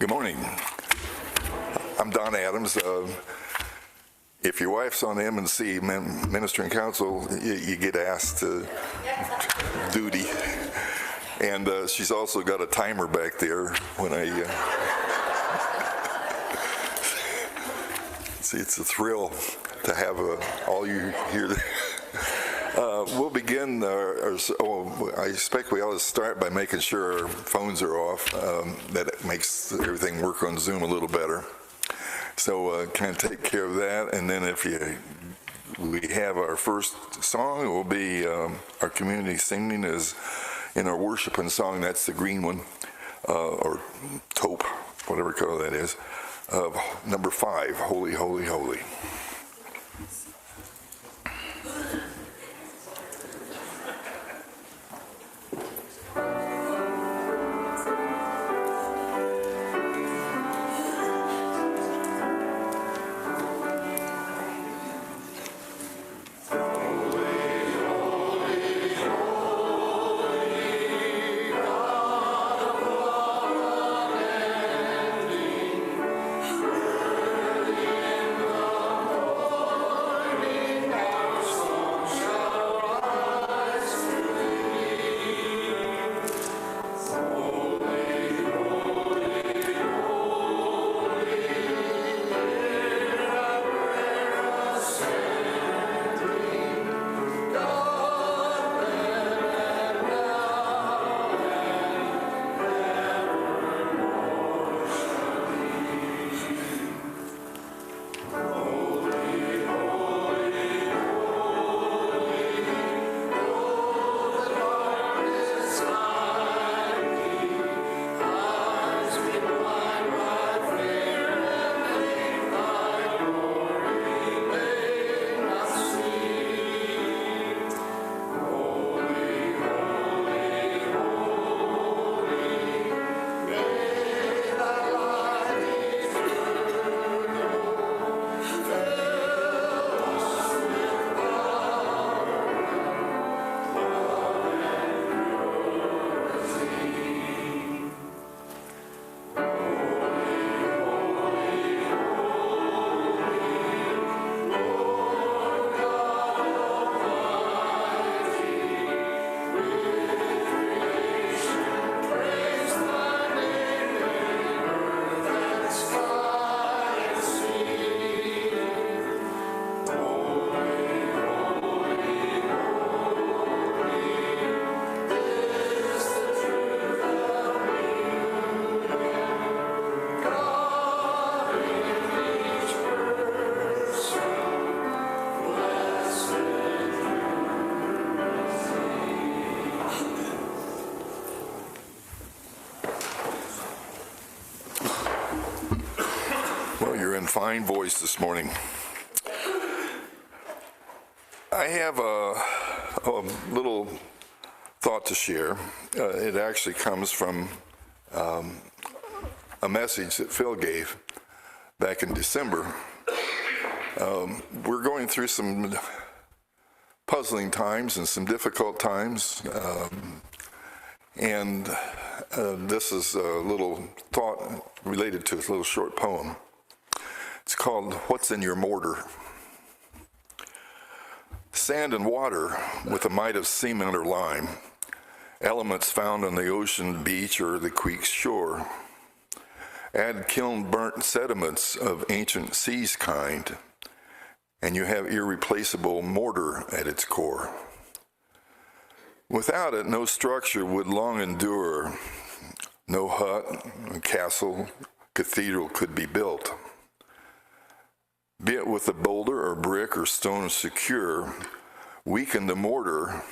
Good morning. I'm Don Adams. If your wife's on the M&C, Ministering Council, you get asked to duty. And she's also got a timer back there when I... See, it's a thrill to have all you here. We'll begin, I expect we ought to start by making sure our phones are off. That makes everything work on Zoom a little better. So kind of take care of that, and then we have our first song. It will be our community singing is in our worship and song. That's the green one, or taupe, whatever color that is. Number 5, Holy, Holy, Holy. Fine voice this morning. I have a little thought to share. It actually comes from a message that Phil gave back in December. We're going through some puzzling times and some difficult times, and this is a little thought related to a little short poem. It's called What's in Your Mortar? Sand and water with a mite of cement or lime, elements found on the ocean beach or the creek's shore. Add kiln-burnt sediments of ancient seas kind, and you have irreplaceable mortar at its core. Without it, no structure would long endure. No hut, castle, cathedral could be built. Be it with a boulder or brick or stone secure, weaken the mortar,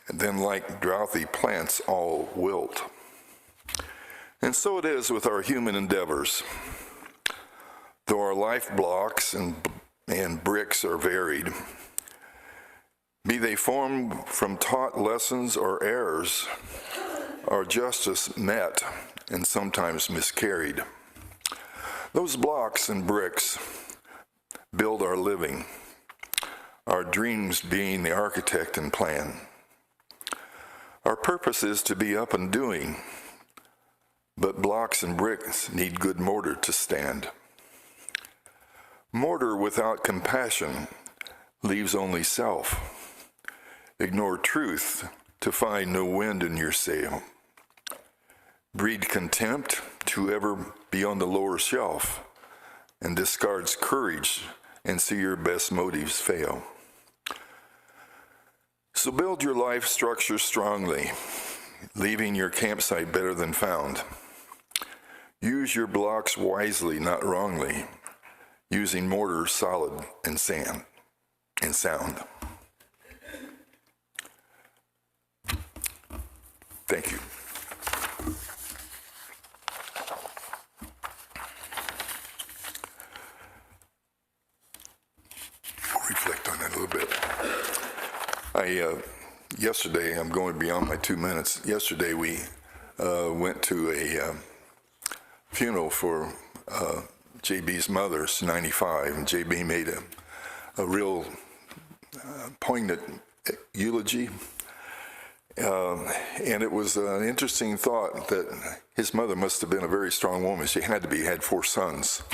then like droughty plants all wilt. And so it is with our human endeavors. Though our life blocks and bricks are varied, be they formed from taught lessons or errors, our justice met and sometimes miscarried. Those blocks and bricks build our living, our dreams being the architect and plan. Our purpose is to be up and doing, but blocks and bricks need good mortar to stand. Mortar without compassion leaves only self. Ignore truth to find no wind in your sail. Breed contempt to ever be on the lower shelf, and discards courage and see your best motives fail. So build your life structure strongly, leaving your campsite better than found. Use your blocks wisely, not wrongly, using mortar solid and sand and sound. Thank you. We'll reflect on that a little bit. Yesterday, I'm going beyond my 2 minutes. Yesterday, we went to a funeral for JB's mother, 95, and JB made a real poignant eulogy. And it was an interesting thought that his mother must have been a very strong woman. She had to be, had 4 sons.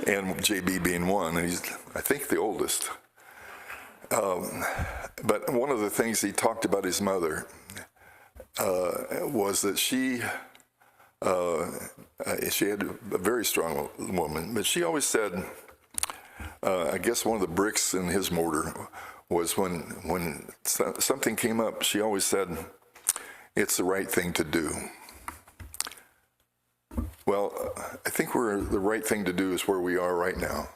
And JB being one, and he's, I think, the oldest. But one of the things he talked about his mother was that she had a very strong woman, but she always said, I guess one of the bricks in his mortar was when something came up, she always said, it's the right thing to do. Well, I think the right thing to do is where we are right now.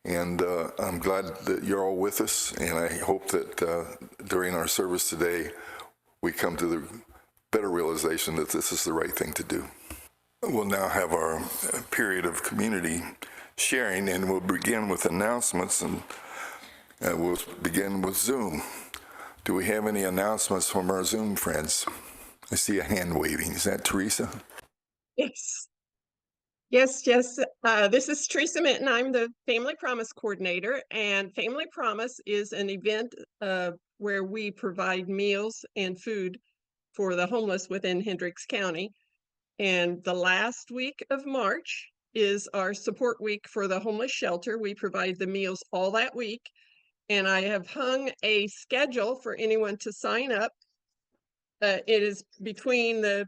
And I'm glad that you're all with us, and I hope that during our service today, we come to the better realization that this is the right thing to do. We'll now have our period of community sharing, and we'll begin with announcements, and we'll begin with Zoom. Do we have any announcements from our Zoom friends? I see a hand waving. Is that Teresa? Yes. Yes. This is Teresa Minton. I'm the Family Promise Coordinator, and Family Promise is an event where we provide meals and food for the homeless within Hendricks County. And the last week of March is our support week for the homeless shelter. We provide the meals all that week, and I have hung a schedule for anyone to sign up. It is between the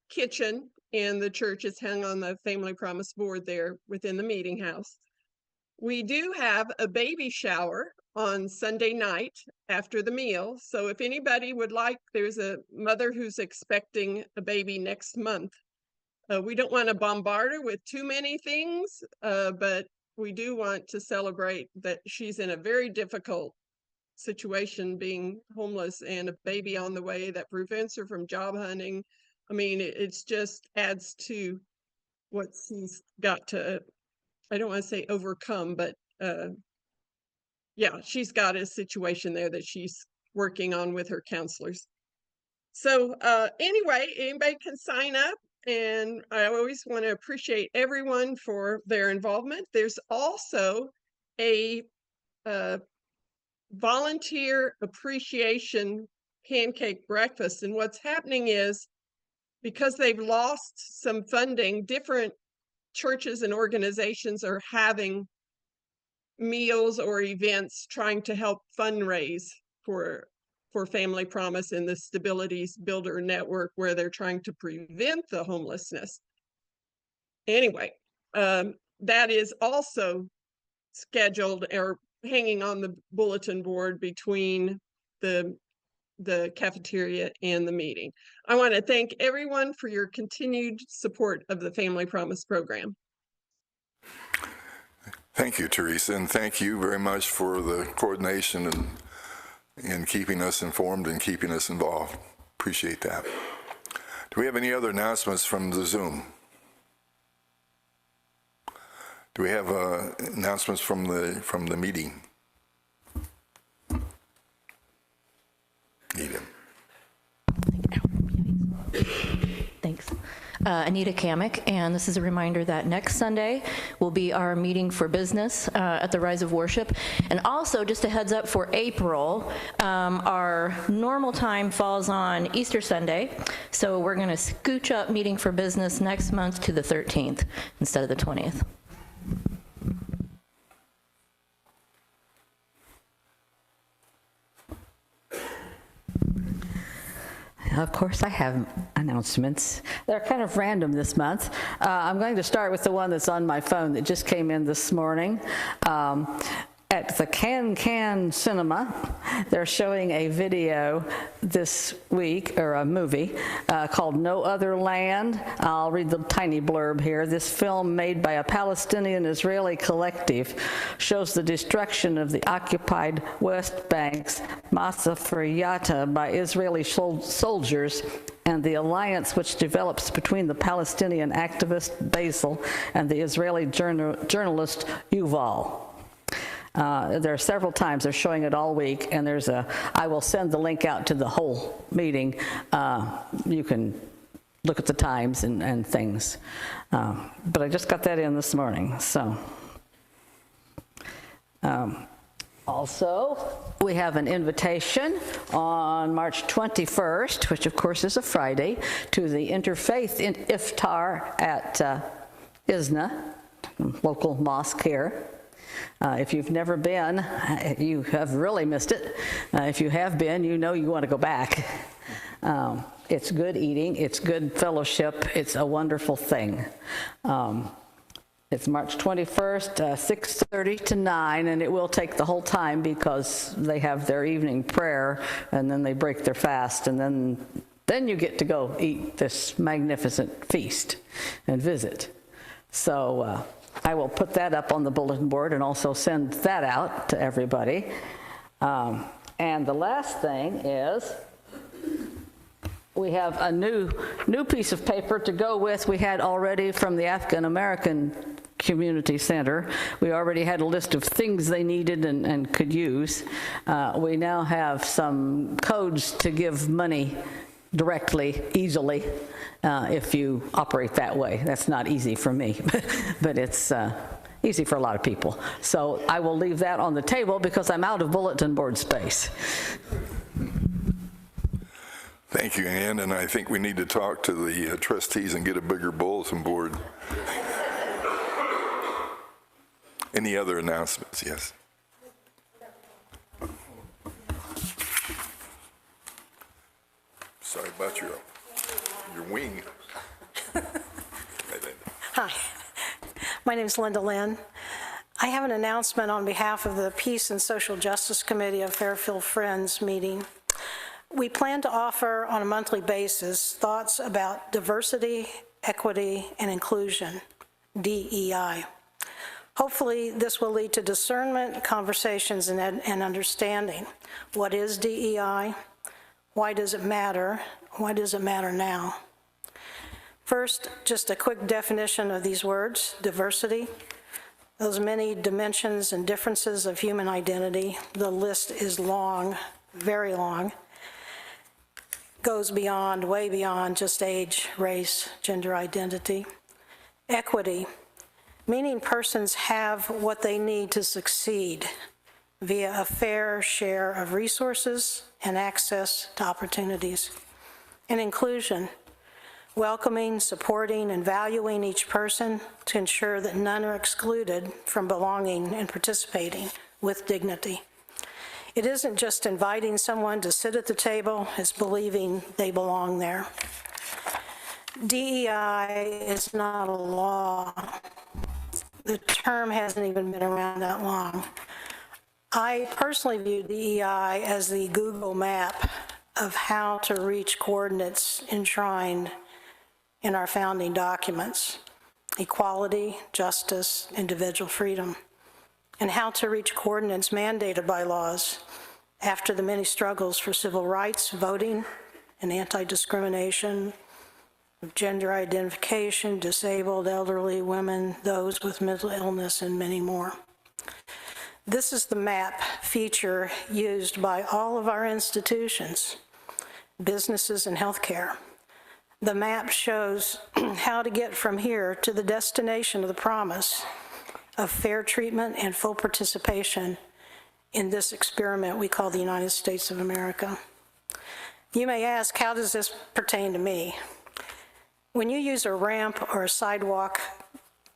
kitchen and the church. Is hung on the Family Promise board there within the meeting house. We do have a baby shower on Sunday night after the meal. So if anybody would like, there's a mother who's expecting a baby next month. We don't want to bombard her with too many things, but we do want to celebrate that she's in a very difficult situation, being homeless and a baby on the way that prevents her from job hunting. I mean, it's just adds to what she's got to, I don't want to say overcome, but yeah, she's got a situation there that she's working on with her counselors. So anyway, anybody can sign up, and I always want to appreciate everyone for their involvement. There's also a volunteer appreciation pancake breakfast, and what's happening is, because they've lost some funding, different churches and organizations are having meals or events trying to help fundraise for Family Promise in the Stabilities Builder Network, where they're trying to prevent the homelessness. Anyway, that is also scheduled or hanging on the bulletin board between the cafeteria and the meeting. I want to thank everyone for your continued support of the Family Promise program. Thank you, Teresa, and thank you very much for the coordination and keeping us informed and keeping us involved. Appreciate that. Do we have any other announcements from the Zoom? Do we have announcements from the meeting? Thanks. Anita Kamek, and this is a reminder that next Sunday will be our meeting for business at the Rise of Worship. And also, just a heads up for April, our normal time falls on Easter Sunday, so we're going to scooch up meeting for business next month to the 13th instead of the 20th. Of course, I have announcements. They're kind of random this month. I'm going to start with the one that's on my phone that just came in this morning. At the Can Cinema, they're showing a video this week, or a movie, called No Other Land. I'll read the tiny blurb here. This film, made by a Palestinian-Israeli collective, shows the destruction of the occupied West Bank's Masafriyata by Israeli soldiers and the alliance which develops between the Palestinian activist Basil and the Israeli journalist Yuval. There are several times, they're showing it all week, and I will send the link out to the whole meeting. You can look at the times and things. But I just got that in this morning, so. Also, we have an invitation on March 21st, which of course is a Friday, to the Interfaith Iftar at ISNA, local mosque here. If you've never been, you have really missed it. If you have been, you know you want to go back. It's good eating, it's good fellowship, it's a wonderful thing. It's March 21st, 6:30 to 9, and it will take the whole time because they have their evening prayer, and then they break their fast, and then you get to go eat this magnificent feast and visit. So I will put that up on the bulletin board and also send that out to everybody. And the last thing is we have a new piece of paper to go with. We had already from the African American Community Center. We already had a list of things they needed and could use. We now have some codes to give money directly, easily, if you operate that way. That's not easy for me, but it's easy for a lot of people. So I will leave that on the table because I'm out of bulletin board space. Thank you, Ann, and I think we need to talk to the trustees and get a bigger bulletin board. Any other announcements? Yes. Sorry about your wing. Hi, my name is Linda Lynn. I have an announcement on behalf of the Peace and Social Justice Committee of Fairfield Friends meeting. We plan to offer on a monthly basis thoughts about diversity, equity, and inclusion, DEI. Hopefully, this will lead to discernment, conversations, and understanding. What is DEI? Why does it matter? Why does it matter now? First, just a quick definition of these words: diversity. Those many dimensions and differences of human identity. The list is long, very long. Goes beyond, way beyond just age, race, gender identity. Equity, meaning persons have what they need to succeed via a fair share of resources and access to opportunities. And inclusion, welcoming, supporting, and valuing each person to ensure that none are excluded from belonging and participating with dignity. It isn't just inviting someone to sit at the table, it's believing they belong there. DEI is not a law. The term hasn't even been around that long. I personally view DEI as the Google map of how to reach coordinates enshrined in our founding documents: equality, justice, individual freedom, and how to reach coordinates mandated by laws after the many struggles for civil rights, voting, and anti-discrimination, gender identification, disabled, elderly, women, those with mental illness, and many more. This is the map feature used by all of our institutions, businesses, and healthcare. The map shows how to get from here to the destination of the promise of fair treatment and full participation in this experiment we call the United States of America. You may ask, how does this pertain to me? When you use a ramp or a sidewalk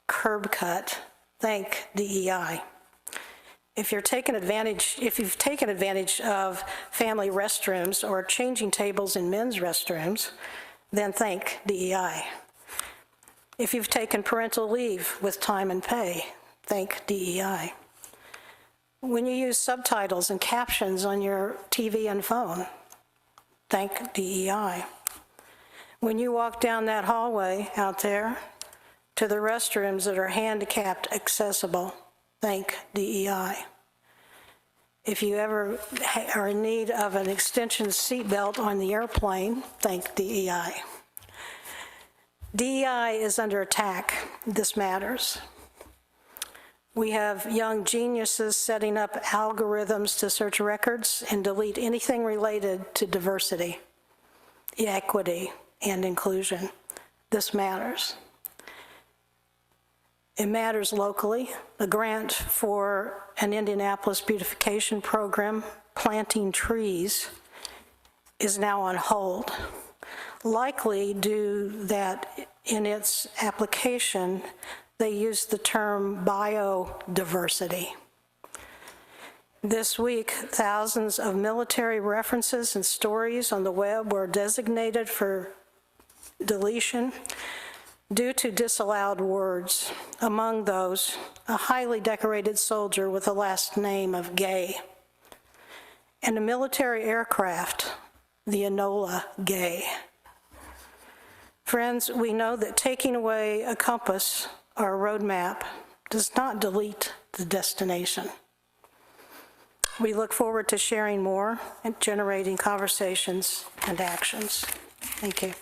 curb cut, thank DEI. If you've taken advantage of family restrooms or changing tables in men's restrooms, then thank DEI. If you've taken parental leave with time and pay, thank DEI. When you use subtitles and captions on your TV and phone, thank DEI. When you walk down that hallway out there to the restrooms that are handicapped accessible, thank DEI. If you ever are in need of an extension seatbelt on the airplane, thank DEI. DEI is under attack. This matters. We have young geniuses setting up algorithms to search records and delete anything related to diversity, equity, and inclusion. This matters. It matters locally. A grant for an Indianapolis beautification program, planting trees, is now on hold, likely due that in its application, they used the term biodiversity. This week, thousands of military references and stories on the web were designated for deletion due to disallowed words. Among those, a highly decorated soldier with the last name of Gay, and a military aircraft, the Enola Gay. Friends, we know that taking away a compass or a roadmap does not delete the destination. We look forward to sharing more and generating conversations and actions. Thank you.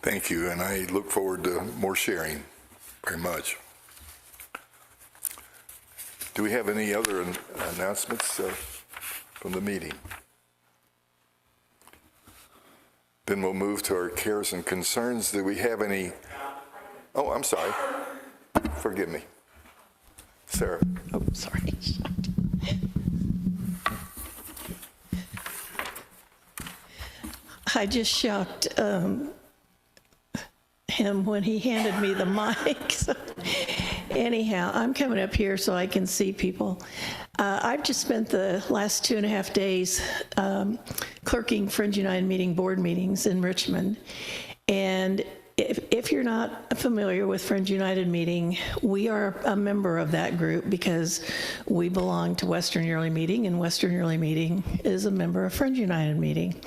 Thank you, and I look forward to more sharing very much. Do we have any other announcements from the meeting? Then we'll move to our cares and concerns. Do we have any? Oh, I'm sorry. Forgive me. Sarah. Oh, sorry. I just shocked him when he handed me the mic. So, anyhow, I'm coming up here so I can see people. I've just spent the last 2.5 days clerking Friends United meeting board meetings in Richmond. And if you're not familiar with Friends United meeting, we are a member of that group because we belong to Western Yearly Meeting, and Western Yearly Meeting is a member of Friends United meeting.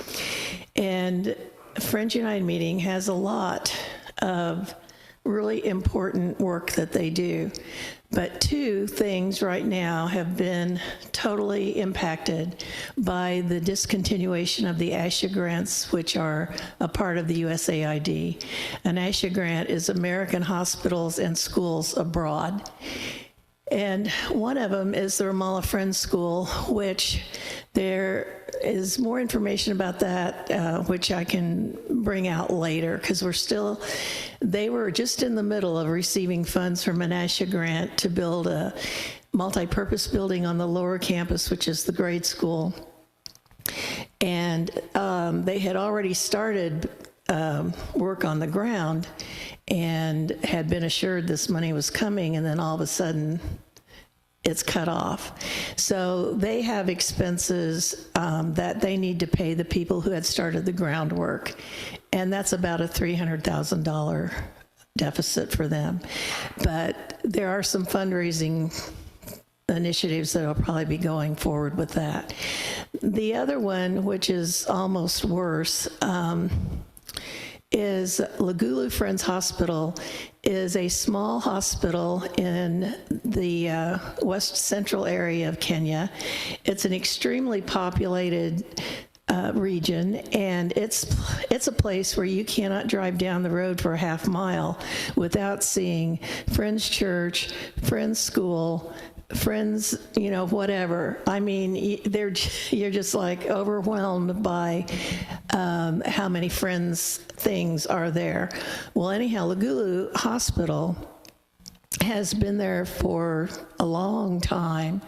And Friends United meeting has a lot of really important work that they do. But 2 things right now have been totally impacted by the discontinuation of the ASHA grants, which are a part of the USAID. An ASHA grant is American Hospitals and Schools Abroad. And one of them is the Ramallah Friends School, which there is more information about that, which I can bring out later, because they were just in the middle of receiving funds from an ASHA grant to build a multi-purpose building on the lower campus, which is the grade school. And they had already started work on the ground and had been assured this money was coming, and then all of a sudden it's cut off. So they have expenses that they need to pay the people who had started the groundwork, and that's about a $300,000 deficit for them. But there are some fundraising initiatives that will probably be going forward with that. The other one, which is almost worse, is Gulley Friends Hospital is a small hospital in the west central area of Kenya. It's an extremely populated region, and it's a place where you cannot drive down the road for a half mile without seeing Friends Church, Friends School, friends, whatever. I mean, you're just like overwhelmed by how many friends things are there. Well, anyhow, Gulley Hospital has been there for a long time.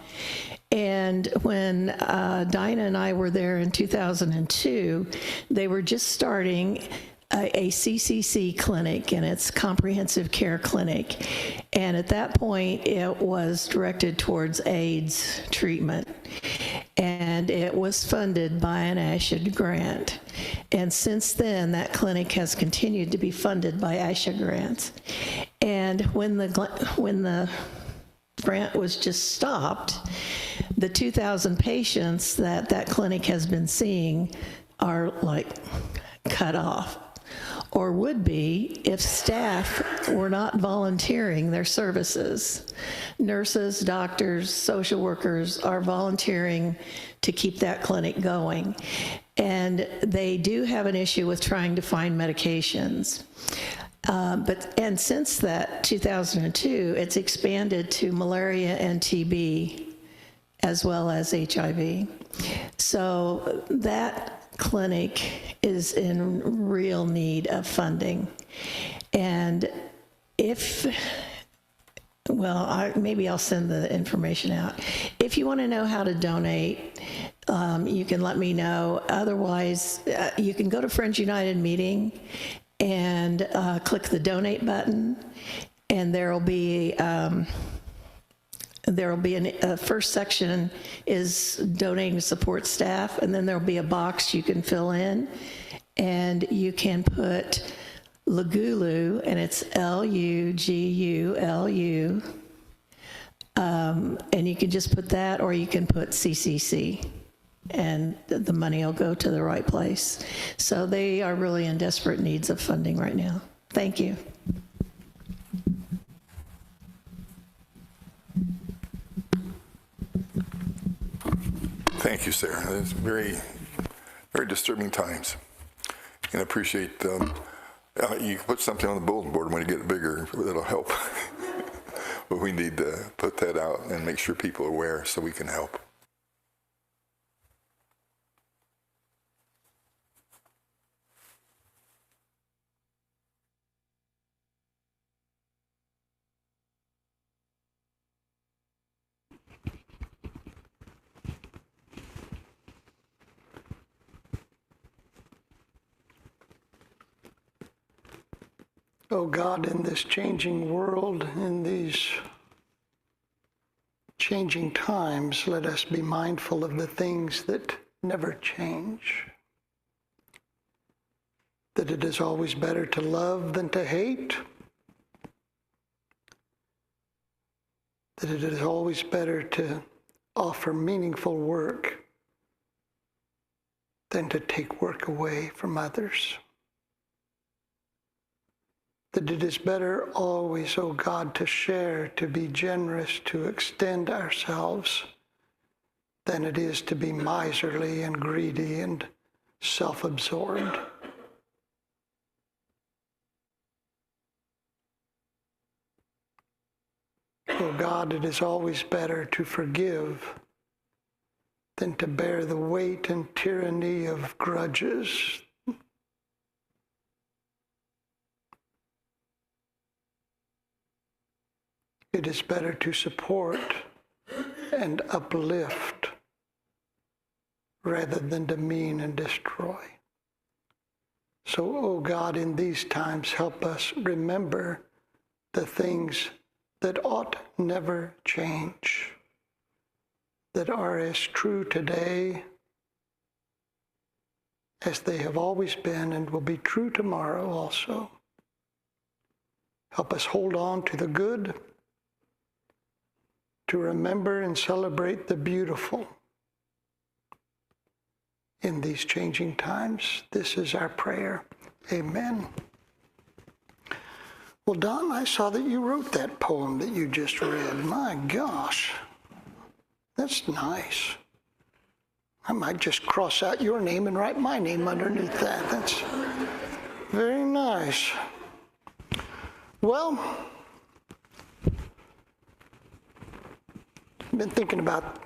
And when Dinah and I were there in 2002, they were just starting a CCC clinic, and it's comprehensive care clinic. And at that point, it was directed towards AIDS treatment. And it was funded by an ASHA grant. And since then, that clinic has continued to be funded by ASHA grants. And when the grant was just stopped, the 2,000 patients that clinic has been seeing are like cut off, or would be if staff were not volunteering their services. Nurses, doctors, social workers are volunteering to keep that clinic going. And they do have an issue with trying to find medications. And since that 2002, it's expanded to malaria and TB, as well as HIV. So that clinic is in real need of funding. And maybe I'll send the information out. If you want to know how to donate, you can let me know. Otherwise, you can go to Friends United meeting and click the donate button, and there'll be a first section is donating to support staff, and then there'll be a box you can fill in, and you can put Lugulu, and it's LUGULU, and you can just put that, or you can put CCC, and the money will go to the right place. So they are really in desperate needs of funding right now. Thank you. Thank you, Sarah. It's very, very disturbing times. And I appreciate you can put something on the bulletin board when you get it bigger. That'll help. But we need to put that out and make sure people are aware so we can help. Oh God, in this changing world, in these changing times, let us be mindful of the things that never change. That it is always better to love than to hate. That it is always better to offer meaningful work than to take work away from others. That it is better always, oh God, to share, to be generous, to extend ourselves, than it is to be miserly and greedy and self-absorbed. Oh God, it is always better to forgive than to bear the weight and tyranny of grudges. It is better to support and uplift rather than demean and destroy. So, oh God, in these times, help us remember the things that ought never change, that are as true today as they have always been and will be true tomorrow also. Help us hold on to the good, to remember and celebrate the beautiful in these changing times. This is our prayer. Amen. Well, Don, I saw that you wrote that poem that you just read. My gosh, that's nice. I might just cross out your name and write my name underneath that. That's very nice. Well, been thinking about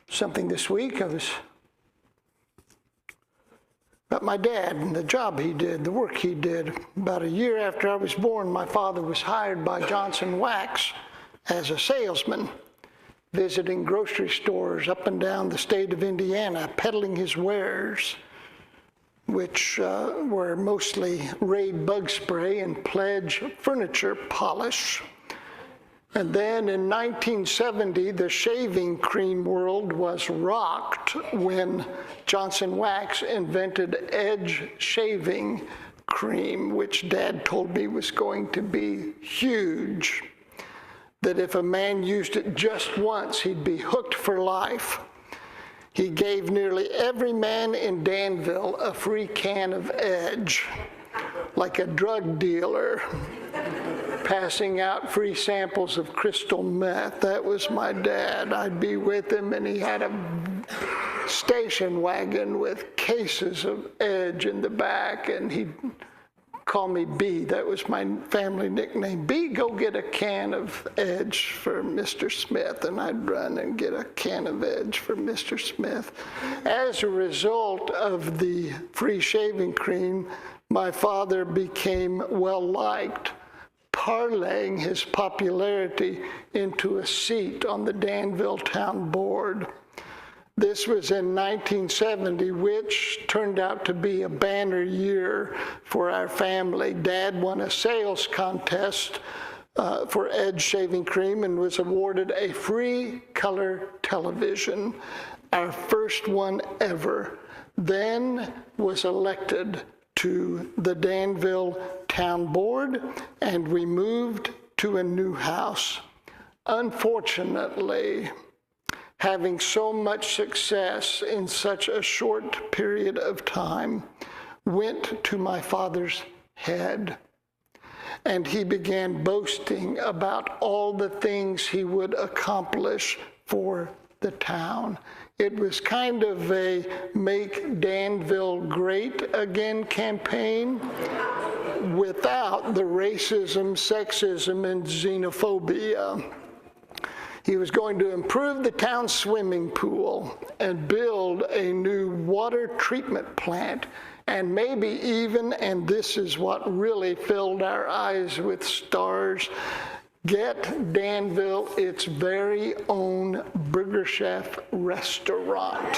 something this week. About my dad and the job he did, the work he did. About a year after I was born, my father was hired by Johnson Wax as a salesman, visiting grocery stores up and down the state of Indiana, peddling his wares, which were mostly Raid bug spray and Pledge furniture polish. And then in 1970, the shaving cream world was rocked when Johnson Wax invented Edge shaving cream, which Dad told me was going to be huge. That if a man used it just once, he'd be hooked for life. He gave nearly every man in Danville a free can of Edge, like a drug dealer, passing out free samples of crystal meth. That was my dad. I'd be with him, and he had a station wagon with cases of Edge in the back, and he'd call me B. That was my family nickname. B, go get a can of Edge for Mr. Smith. And I'd run and get a can of Edge for Mr. Smith. As a result of the free shaving cream, my father became well-liked, parlaying his popularity into a seat on the Danville Town Board. This was in 1970, which turned out to be a banner year for our family. Dad won a sales contest for Edge shaving cream and was awarded a free color television, our first one ever. Then was elected to the Danville Town Board, and we moved to a new house. Unfortunately, having so much success in such a short period of time went to my father's head. And he began boasting about all the things he would accomplish for the town. It was kind of a Make Danville Great Again campaign without the racism, sexism, and xenophobia. He was going to improve the town's swimming pool and build a new water treatment plant, and maybe even, and this is what really filled our eyes with stars, get Danville its very own Burger Chef restaurant.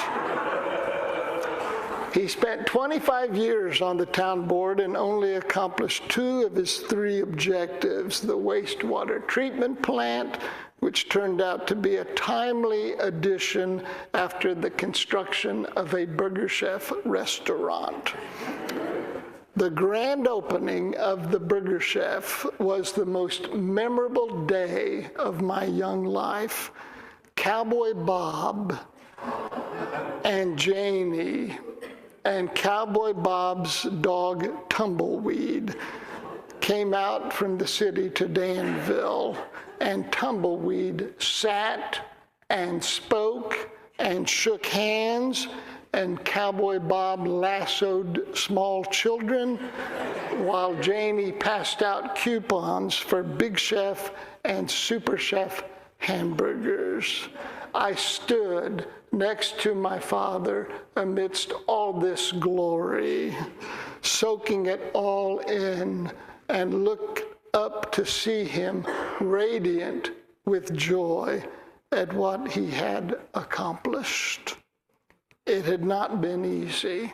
He spent 25 years on the town board and only accomplished 2 of his 3 objectives: the wastewater treatment plant, which turned out to be a timely addition after the construction of a Burger Chef restaurant. The grand opening of the Burger Chef was the most memorable day of my young life. Cowboy Bob and Janie and Cowboy Bob's dog Tumbleweed came out from the city to Danville, and Tumbleweed sat and spoke and shook hands, and Cowboy Bob lassoed small children, while Janie passed out coupons for Big Chef and Super Chef hamburgers. I stood next to my father amidst all this glory, soaking it all in, and looked up to see him radiant with joy at what he had accomplished. It had not been easy.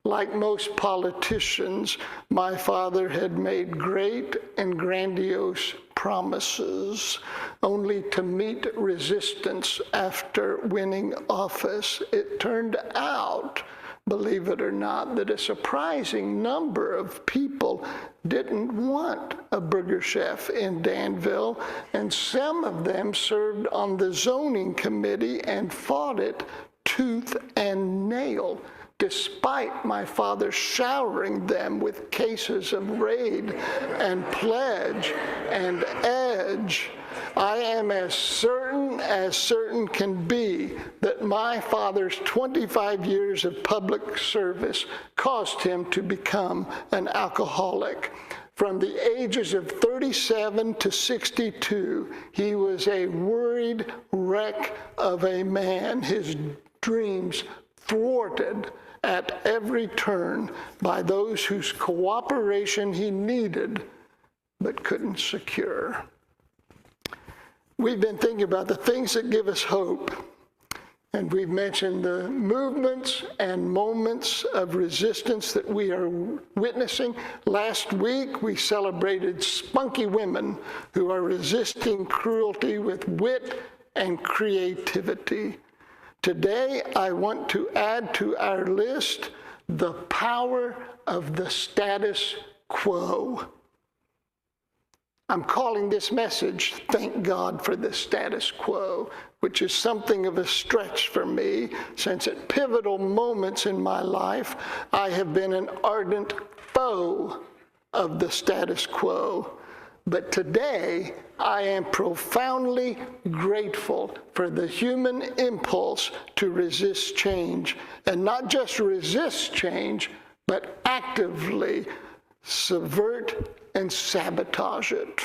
Like most politicians, my father had made great and grandiose promises, only to meet resistance after winning office. It turned out, believe it or not, that a surprising number of people didn't want a Burger Chef in Danville, and some of them served on the zoning committee and fought it tooth and nail, despite my father showering them with cases of Raid and Pledge and Edge. I am as certain can be that my father's 25 years of public service caused him to become an alcoholic. From the ages of 37 to 62, he was a worried wreck of a man, his dreams thwarted at every turn by those whose cooperation he needed but couldn't secure. We've been thinking about the things that give us hope. And we've mentioned the movements and moments of resistance that we are witnessing. Last week, we celebrated spunky women who are resisting cruelty with wit and creativity. Today, I want to add to our list the power of the status quo. I'm calling this message, Thank God for the Status Quo, which is something of a stretch for me, since at pivotal moments in my life, I have been an ardent foe of the status quo. But today, I am profoundly grateful for the human impulse to resist change, and not just resist change, but actively subvert and sabotage it.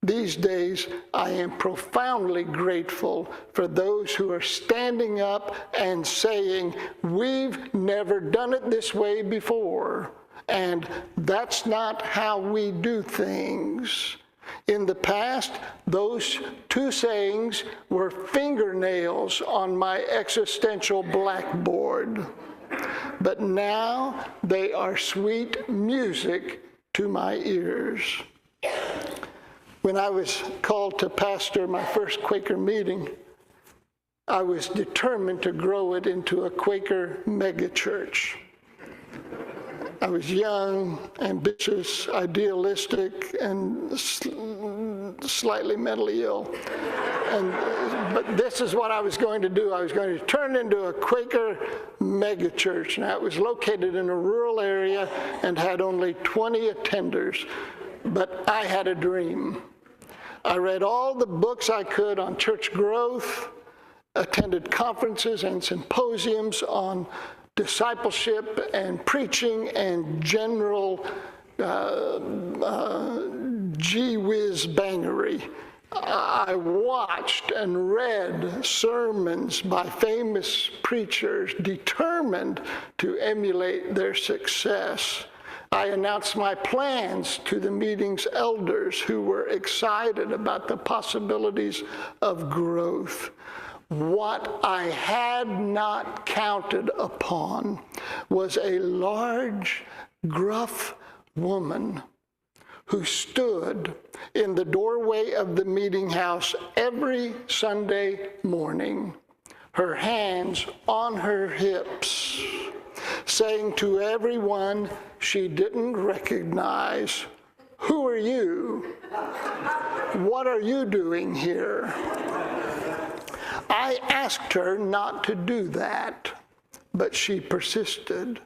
These days, I am profoundly grateful for those who are standing up and saying, we've never done it this way before, and that's not how we do things. In the past, those two sayings were fingernails on my existential blackboard. But now they are sweet music to my ears. When I was called to pastor my first Quaker meeting, I was determined to grow it into a Quaker megachurch. I was young, ambitious, idealistic, and slightly mentally ill. But this is what I was going to do. I was going to turn into a Quaker megachurch. Now, it was located in a rural area and had only 20 attenders, but I had a dream. I read all the books I could on church growth, attended conferences and symposiums on discipleship and preaching and general gee whiz bangery. I watched and read sermons by famous preachers determined to emulate their success. I announced my plans to the meeting's elders who were excited about the possibilities of growth. What I had not counted upon was a large, gruff woman who stood in the doorway of the meeting house every Sunday morning, her hands on her hips, saying to everyone she didn't recognize, "Who are you? What are you doing here?" I asked her not to do that, but she persisted.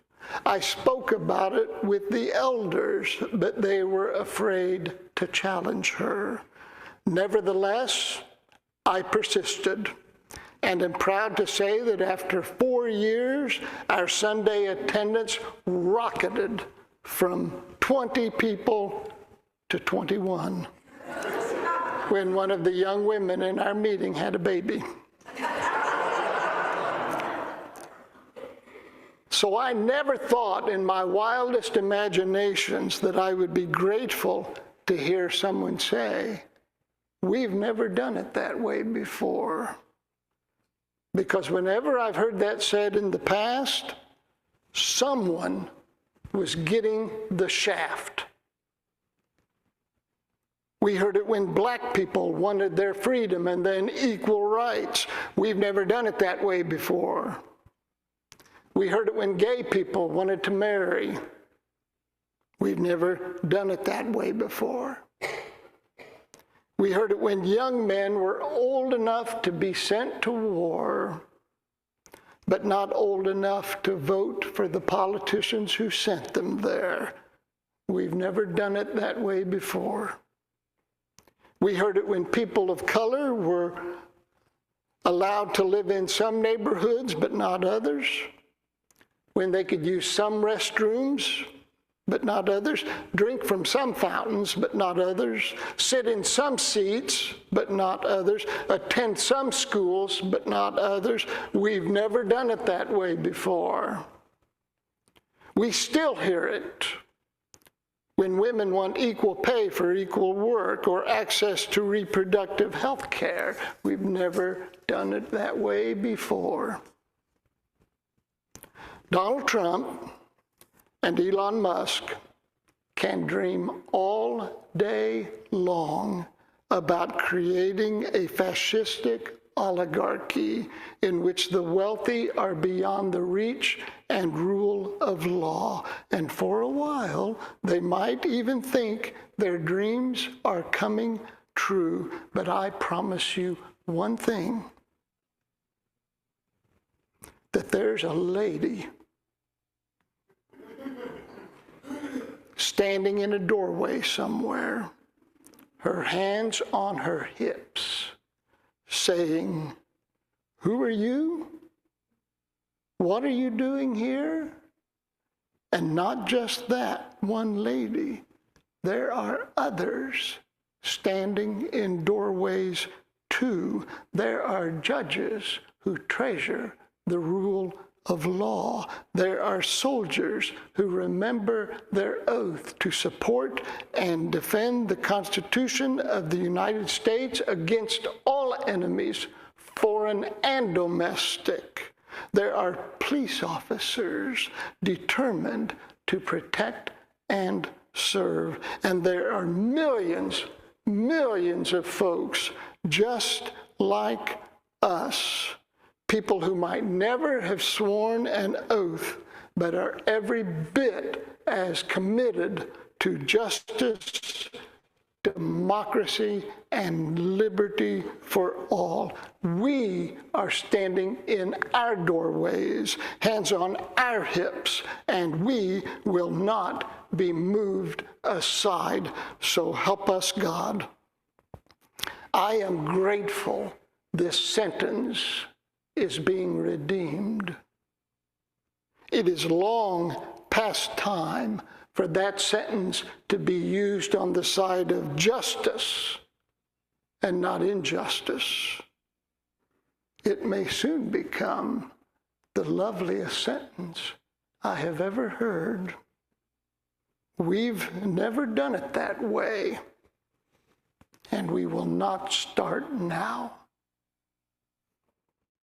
I spoke about it with the elders, but they were afraid to challenge her. Nevertheless, I persisted, and am proud to say that after 4 years, our Sunday attendance rocketed from 20 people to 21, when one of the young women in our meeting had a baby. So I never thought in my wildest imaginations that I would be grateful to hear someone say, "We've never done it that way before." Because whenever I've heard that said in the past, someone was getting the shaft. We heard it when black people wanted their freedom and then equal rights. We've never done it that way before. We heard it when gay people wanted to marry. We've never done it that way before. We heard it when young men were old enough to be sent to war, but not old enough to vote for the politicians who sent them there. We've never done it that way before. We heard it when people of color were allowed to live in some neighborhoods, but not others. When they could use some restrooms, but not others. Drink from some fountains, but not others. Sit in some seats, but not others. Attend some schools, but not others. We've never done it that way before. We still hear it when women want equal pay for equal work or access to reproductive health care. We've never done it that way before. Donald Trump and Elon Musk can dream all day long about creating a fascistic oligarchy in which the wealthy are beyond the reach and rule of law. And for a while, they might even think their dreams are coming true. But I promise you one thing, that there's a lady standing in a doorway somewhere, her hands on her hips, saying, "Who are you? What are you doing here?" And not just that one lady, there are others standing in doorways too. There are judges who treasure the rule of law. There are soldiers who remember their oath to support and defend the Constitution of the United States against all enemies, foreign and domestic. There are police officers determined to protect and serve. And there are millions of folks just like us, people who might never have sworn an oath, but are every bit as committed to justice, democracy, and liberty for all. We are standing in our doorways, hands on our hips, and we will not be moved aside. So help us, God. I am grateful this sentence is being redeemed. It is long past time for that sentence to be used on the side of justice and not injustice. It may soon become the loveliest sentence I have ever heard. We've never done it that way, and we will not start now.